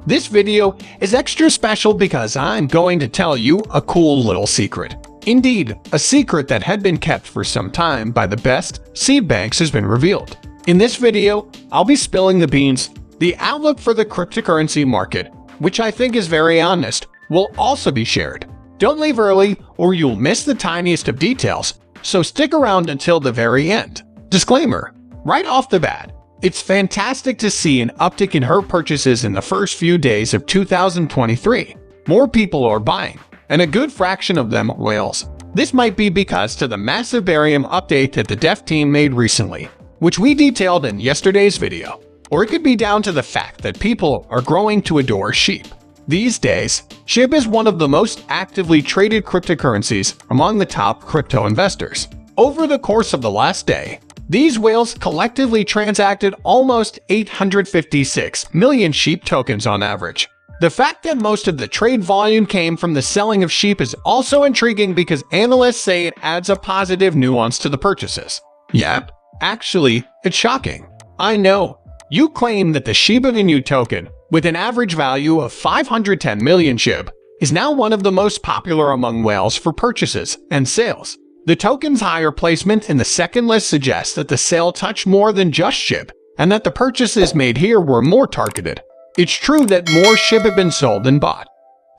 This video is extra special because I'm going to tell you a cool little secret. Indeed, a secret that had been kept for some time by the best seed banks has been revealed. In this video, I'll be spilling the beans. The outlook for the cryptocurrency market, which I think is very honest, will also be shared. Don't leave early or you'll miss the tiniest of details, so stick around until the very end. Disclaimer: right off the bat, it's fantastic to see an uptick in her purchases in the first few days of 2023. More people are buying, and a good fraction of them are whales. This might be because to the massive barium update that the dev team made recently, which we detailed in yesterday's video. Or it could be down to the fact that people are growing to adore Shib. These days, Shib is one of the most actively traded cryptocurrencies among the top crypto investors. Over the course of the last day, these whales collectively transacted almost 856 million Shib tokens on average. The fact that most of the trade volume came from the selling of Shib is also intriguing because analysts say it adds a positive nuance to the purchases. Yep, actually, it's shocking. I know. You claim that the Shiba Inu token, with an average value of 510 million Shib, is now one of the most popular among whales for purchases and sales. The token's higher placement in the second list suggests that the sale touched more than just Shib, and that the purchases made here were more targeted. It's true that more Shib have been sold than bought,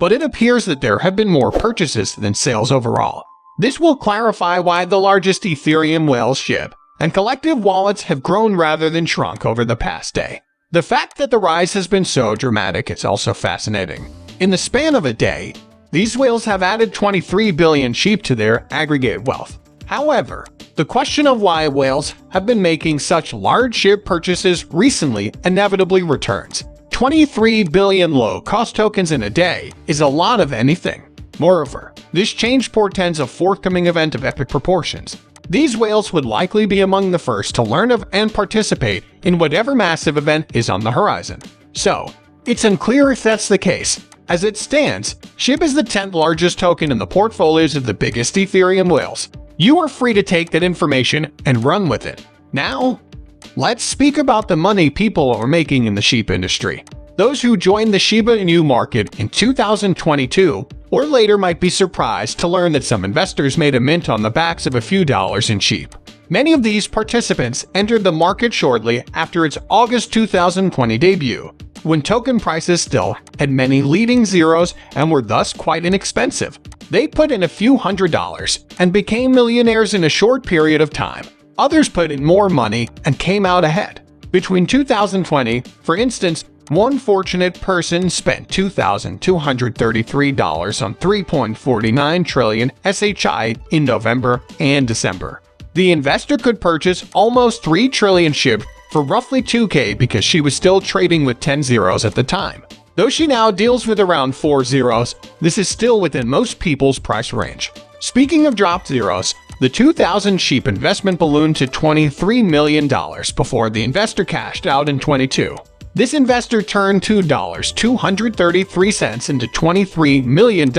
but it appears that there have been more purchases than sales overall. This will clarify why the largest Ethereum whales, Shib, and collective wallets have grown rather than shrunk over the past day. The fact that the rise has been so dramatic is also fascinating. In the span of a day, these whales have added 23 billion Shib to their aggregate wealth. However, the question of why whales have been making such large Shib purchases recently inevitably returns. 23 billion low-cost tokens in a day is a lot of anything. Moreover, this change portends a forthcoming event of epic proportions. These whales would likely be among the first to learn of and participate in whatever massive event is on the horizon. So, it's unclear if that's the case. As it stands, Shib is the 10th largest token in the portfolios of the biggest Ethereum whales. You are free to take that information and run with it. Now, let's speak about the money people are making in the Shib industry. Those who joined the Shiba Inu market in 2022 or later might be surprised to learn that some investors made a mint on the backs of a few dollars in Shib. Many of these participants entered the market shortly after its August 2020 debut, when token prices still had many leading zeros and were thus quite inexpensive. They put in a few $100s and became millionaires in a short period of time. Others put in more money and came out ahead. Between 2020, for instance, one fortunate person spent $2,233 on 3.49 trillion SHI in November and December. The investor could purchase almost 3 trillion Shib for roughly 2K because she was still trading with 10 zeros at the time. Though she now deals with around 4 zeros, this is still within most people's price range. Speaking of dropped zeros, the 2,000 Shib investment ballooned to $23 million before the investor cashed out in 22. This investor turned $2.233 into $23 million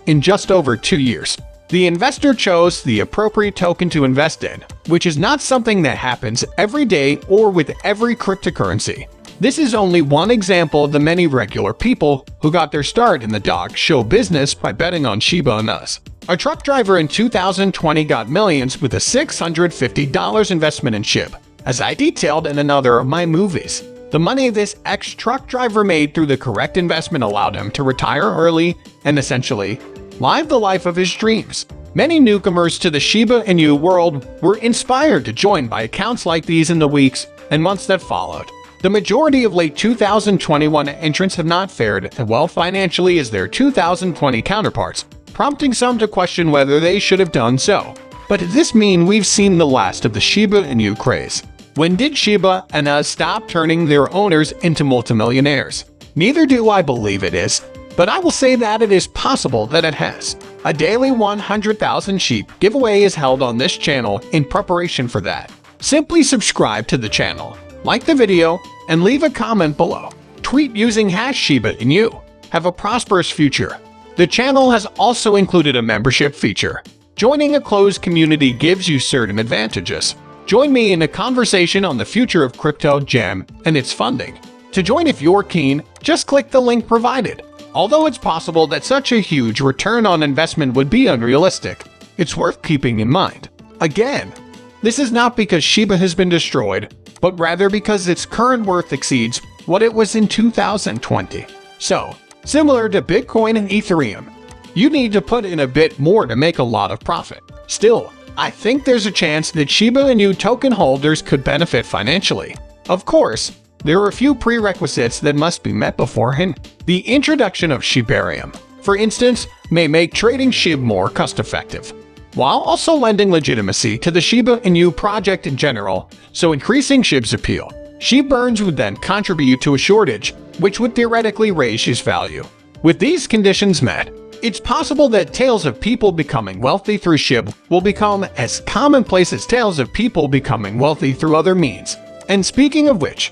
in just over 2 years. The investor chose the appropriate token to invest in, which is not something that happens every day or with every cryptocurrency. This is only one example of the many regular people who got their start in the dog show business by betting on Shiba Inu. A truck driver in 2020 got millions with a $650 investment in Shib, as I detailed in another of my movies. The money this ex-truck driver made through the correct investment allowed him to retire early and essentially live the life of his dreams. Many newcomers to the Shiba Inu world were inspired to join by accounts like these in the weeks and months that followed. The majority of late 2021 entrants have not fared as well financially as their 2020 counterparts, prompting some to question whether they should have done so. But does this mean we've seen the last of the Shiba Inu craze? When did Shiba Inu stop turning their owners into multimillionaires? Neither do I believe it is, but I will say that it is possible that it has. A daily 100,000 Shib giveaway is held on this channel in preparation for that. Simply subscribe to the channel, like the video, and leave a comment below. Tweet using #ShibaInu. Have a prosperous future. The channel has also included a membership feature. Joining a closed community gives you certain advantages. Join me in a conversation on the future of crypto gem and its funding. To join if you're keen, just click the link provided. Although it's possible that such a huge return on investment would be unrealistic, it's worth keeping in mind. Again, this is not because Shiba has been destroyed, but rather because its current worth exceeds what it was in 2020. So, similar to Bitcoin and Ethereum, you need to put in a bit more to make a lot of profit. Still, I think there's a chance that Shiba Inu token holders could benefit financially. Of course, there are a few prerequisites that must be met beforehand. The introduction of Shibarium, for instance, may make trading Shib more cost-effective, while also lending legitimacy to the Shiba Inu project in general, so increasing Shib's appeal. Shib burns would then contribute to a shortage, which would theoretically raise his value. With these conditions met, it's possible that tales of people becoming wealthy through Shib will become as commonplace as tales of people becoming wealthy through other means. And speaking of which,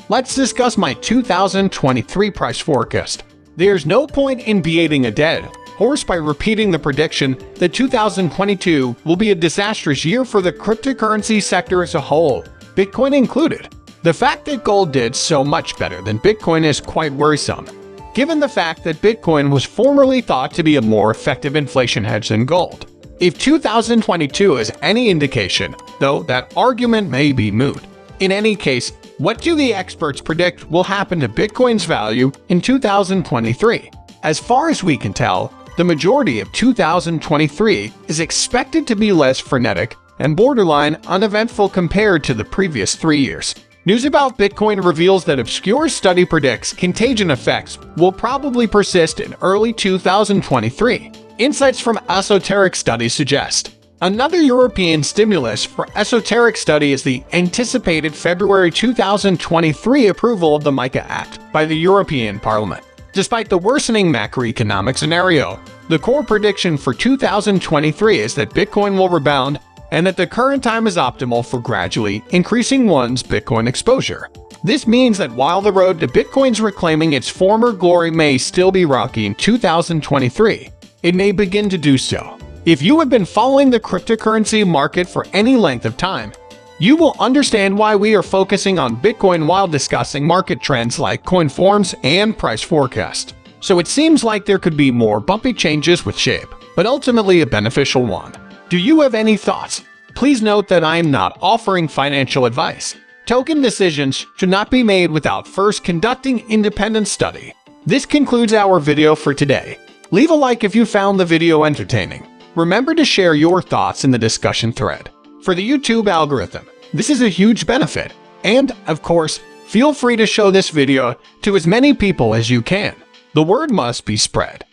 let's discuss my 2023 price forecast. There's no point in beating a dead horse by repeating the prediction that 2022 will be a disastrous year for the cryptocurrency sector as a whole, Bitcoin included. The fact that gold did so much better than Bitcoin is quite worrisome, given the fact that Bitcoin was formerly thought to be a more effective inflation hedge than gold. If 2022 is any indication, though, that argument may be moot. In any case, what do the experts predict will happen to Bitcoin's value in 2023? As far as we can tell, the majority of 2023 is expected to be less frenetic and borderline uneventful compared to the previous 3 years. News about Bitcoin reveals that obscure study predicts contagion effects will probably persist in early 2023. Insights from esoteric studies suggest another European stimulus for esoteric study is the anticipated February 2023 approval of the MiCA Act by the European Parliament. Despite the worsening macroeconomic scenario, the core prediction for 2023 is that Bitcoin will rebound and that the current time is optimal for gradually increasing one's Bitcoin exposure. This means that while the road to Bitcoin's reclaiming its former glory may still be rocky in 2023, it may begin to do so. If you have been following the cryptocurrency market for any length of time, you will understand why we are focusing on Bitcoin while discussing market trends like coin forms and price forecast. So it seems like there could be more bumpy changes with Shib, but ultimately a beneficial one. Do you have any thoughts? Please note that I am not offering financial advice. Token decisions should not be made without first conducting independent study. This concludes our video for today. Leave a like if you found the video entertaining. Remember to share your thoughts in the discussion thread. For the YouTube algorithm, this is a huge benefit. And, of course, feel free to show this video to as many people as you can. The word must be spread.